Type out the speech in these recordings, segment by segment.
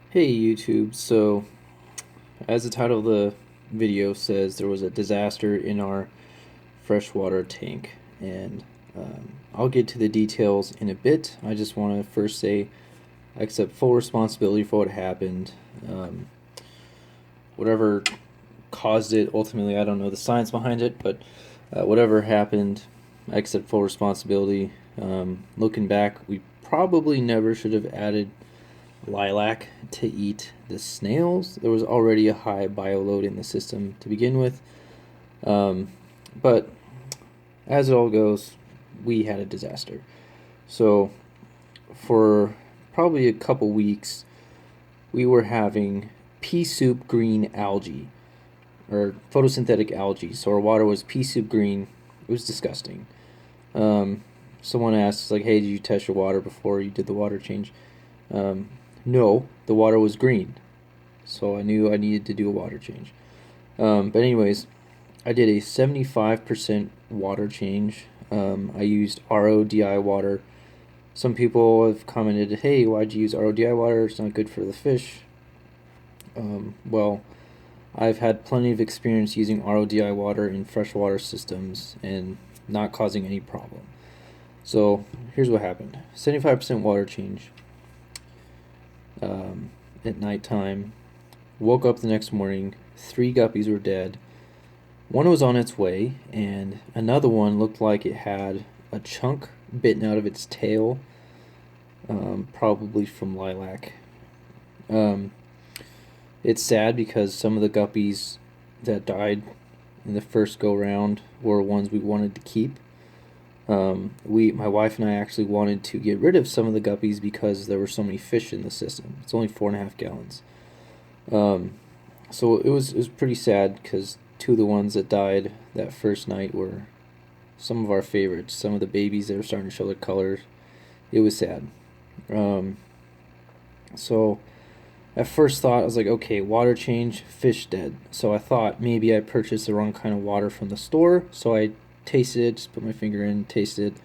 Hey YouTube, so as the title of the video says, there was a disaster in our freshwater tank, and I'll get to the details in a bit. I just want to first say I accept full responsibility for what happened. Um, Whatever caused it, ultimately, I don't know the science behind it, but whatever happened, I accept full responsibility. Looking back, we probably never should have added lilac to eat the snails. There was already a high bio load in the system to begin with. But as it all goes, we had a disaster. So for probably a couple weeks, we were having pea soup green algae or photosynthetic algae. So our water was pea soup green. It was disgusting. Um, Someone asked, like, hey, did you test your water before you did the water change? Um, no, the water was green. So I knew I needed to do a water change. But anyways, I did a 75% water change. I used RODI water. Some people have commented, hey, why'd you use RODI water? It's not good for the fish. Well, I've had plenty of experience using RODI water in freshwater systems and not causing any problem. So here's what happened: 75% water change at nighttime. Woke up the next morning, 3 guppies were dead. One was on its way, and another one looked like it had a chunk bitten out of its tail, probably from lilac. Um, it's sad because some of the guppies that died in the first go round were ones we wanted to keep. My wife and I actually wanted to get rid of some of the guppies because there were so many fish in the system. It's only 4.5 gallons. So it was pretty sad because two of the ones that died that first night were some of our favorites. Some of the babies that were starting to show their colors. It was sad. Um, so at first thought I was like, okay, water change, fish dead. So I thought maybe I purchased the wrong kind of water from the store. So I tasted it, just put my finger in, tasted it.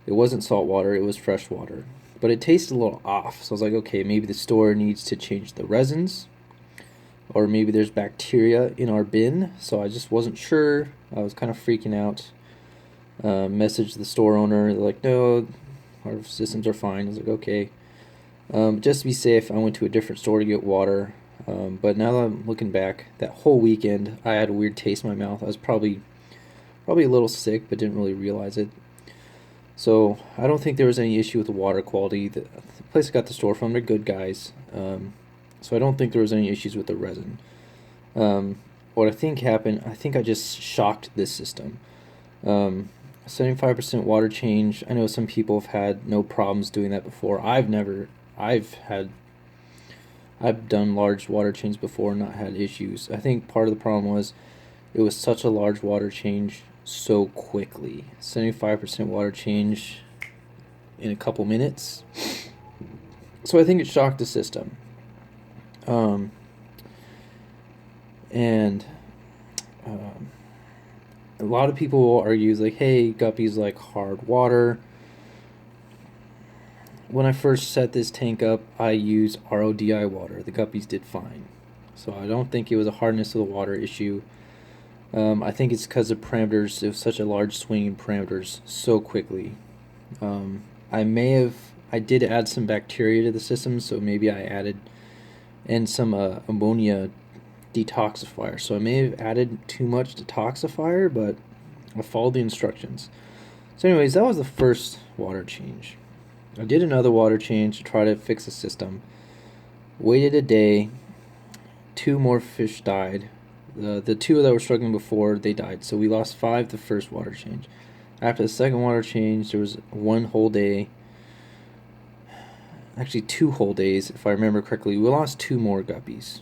It wasn't salt water, it was fresh water. But it tasted a little off. So I was like, okay, maybe the store needs to change the resins, or maybe there's bacteria in our bin. So I just wasn't sure. I was kind of freaking out. Messaged the store owner. They're like, no, our systems are fine. I was like, okay. Just to be safe, I went to a different store to get water. But now that I'm looking back, that whole weekend I had a weird taste in my mouth. I was probably a little sick, but didn't really realize it. So I don't think there was any issue with the water quality. The place I got the store from, they're good guys. So I don't think there was any issues with the resin. What I think happened, I think I just shocked this system. 75% water change. I know some people have had no problems doing that before. I've done large water changes before and not had issues. I think part of the problem was it was such a large water change so quickly. 75% water change in a couple minutes. So I think it shocked the system. Um, and a lot of people will argue like, hey, guppies like hard water. When I first set this tank up, I used RODI water. The guppies did fine. So I don't think it was a hardness of the water issue. I think it's because of parameters. It was such a large swing in parameters so quickly. I did add some bacteria to the system, so maybe I added, and some ammonia detoxifier. So I may have added too much detoxifier, but I followed the instructions. So anyways, that was the first water change. I did another water change to try to fix the system. Waited a day. 2 more fish died. The two that were struggling before, they died. So we lost 5 the first water change. After the second water change, there was 1 whole day. Actually, 2 whole days, if I remember correctly. We lost 2 more guppies.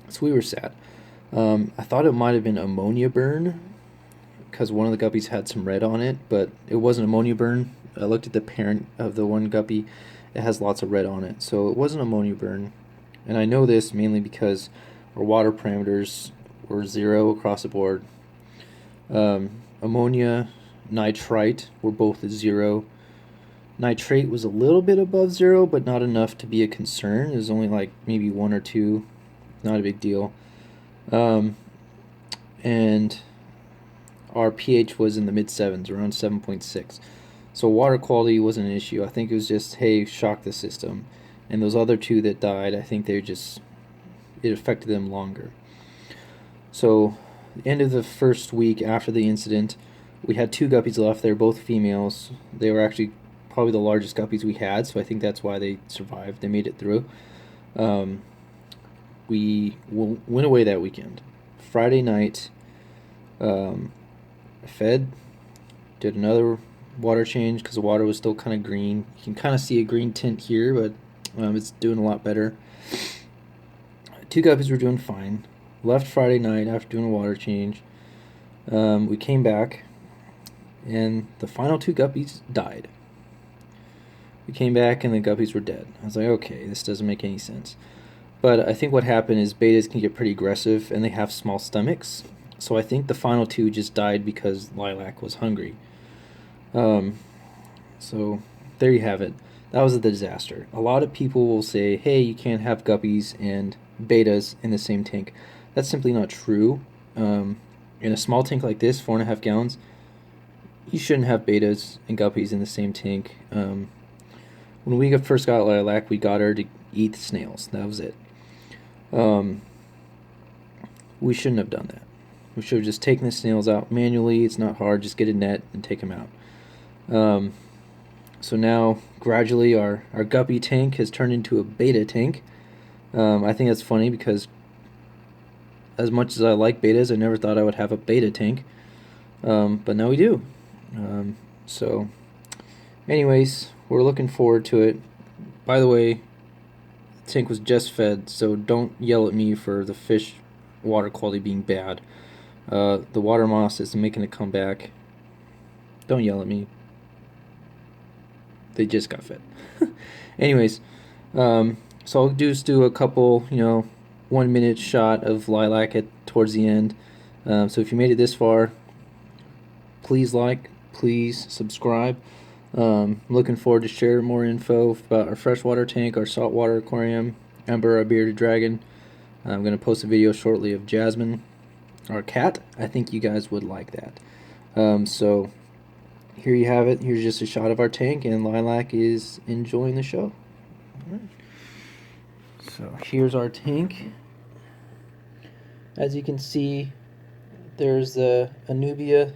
So we were sad. I thought it might have been ammonia burn because one of the guppies had some red on it, but it wasn't ammonia burn. I looked at the parent of the one guppy. It has lots of red on it. So it wasn't ammonia burn. And I know this mainly because our water parameters were 0 across the board. Ammonia, nitrite were both 0. Nitrate was a little bit above 0, but not enough to be a concern. It was only like maybe 1 or 2, not a big deal. And our pH was in the mid-7s, around 7.6. So water quality wasn't an issue. I think it was just, hey, shock the system. And those other 2 that died, I think it affected them longer. So end of the first week after the incident, we had 2 guppies left. They were both females. They were actually probably the largest guppies we had, so I think that's why they survived. They made it through. We went away that weekend. Friday night, fed, did another water change because the water was still kind of green. You can kind of see a green tint here, but it's doing a lot better. 2 guppies were doing fine. Left Friday night after doing a water change. We came back, and the final 2 guppies died. We came back, and the guppies were dead. I was like, okay, this doesn't make any sense. But I think what happened is bettas can get pretty aggressive, and they have small stomachs. So I think the final 2 just died because Lilac was hungry. So there you have it. That was a disaster. A lot of people will say, hey, you can't have guppies and bettas in the same tank. That's simply not true. In a small tank like this, 4.5 gallons, you shouldn't have bettas and guppies in the same tank. When we first got Lilac, we got her to eat the snails. That was it. We shouldn't have done that. We should have just taken the snails out manually. It's not hard. Just get a net and take them out. So now, gradually, our guppy tank has turned into a betta tank. I think that's funny because as much as I like bettas, I never thought I would have a betta tank. But now we do. So, anyways, we're looking forward to it. By the way, the tank was just fed, so don't yell at me for the fish water quality being bad. The water moss is making a comeback. Don't yell at me. They just got fed. Anyways, so I'll just do a couple, 1-minute shot of Lilac towards the end. So if you made it this far, please like, please subscribe. Looking forward to share more info about our freshwater tank, our saltwater aquarium, Ember, our bearded dragon. I'm going to post a video shortly of Jasmine, our cat. I think you guys would like that. So here you have it. Here's just a shot of our tank, and Lilac is enjoying the show. All right. So here's our tank. As you can see, there's the Anubia.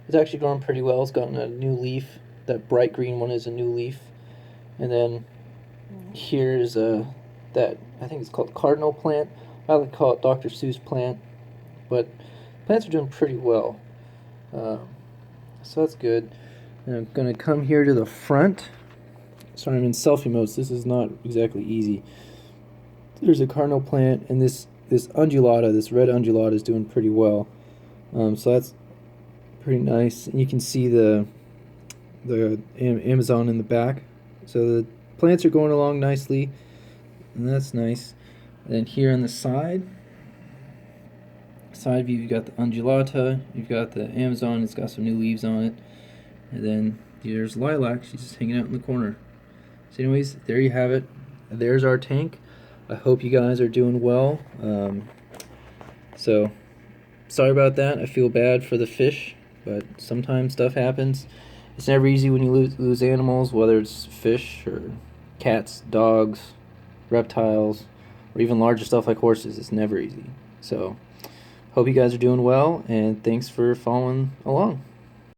It's actually growing pretty well. It's gotten a new leaf. That bright green one is a new leaf. And then here's that, I think it's called cardinal plant. I like to call it Dr. Seuss plant. But plants are doing pretty well. So that's good. And I'm going to come here to the front. Sorry, I'm in selfie mode, so this is not exactly easy. There's a cardinal plant, and this undulata, this red undulata, is doing pretty well. So that's pretty nice. And you can see the Amazon in the back. So the plants are going along nicely, and that's nice. And then here on the side view, you've got the undulata, you've got the Amazon, it's got some new leaves on it, and then there's Lilac, she's just hanging out in the corner. So anyways, there you have it. There's our tank. I hope you guys are doing well. So sorry about that. I feel bad for the fish, but sometimes stuff happens. It's never easy when you lose animals, whether it's fish or cats, dogs, reptiles, or even larger stuff like horses. It's never easy. So hope you guys are doing well, and thanks for following along.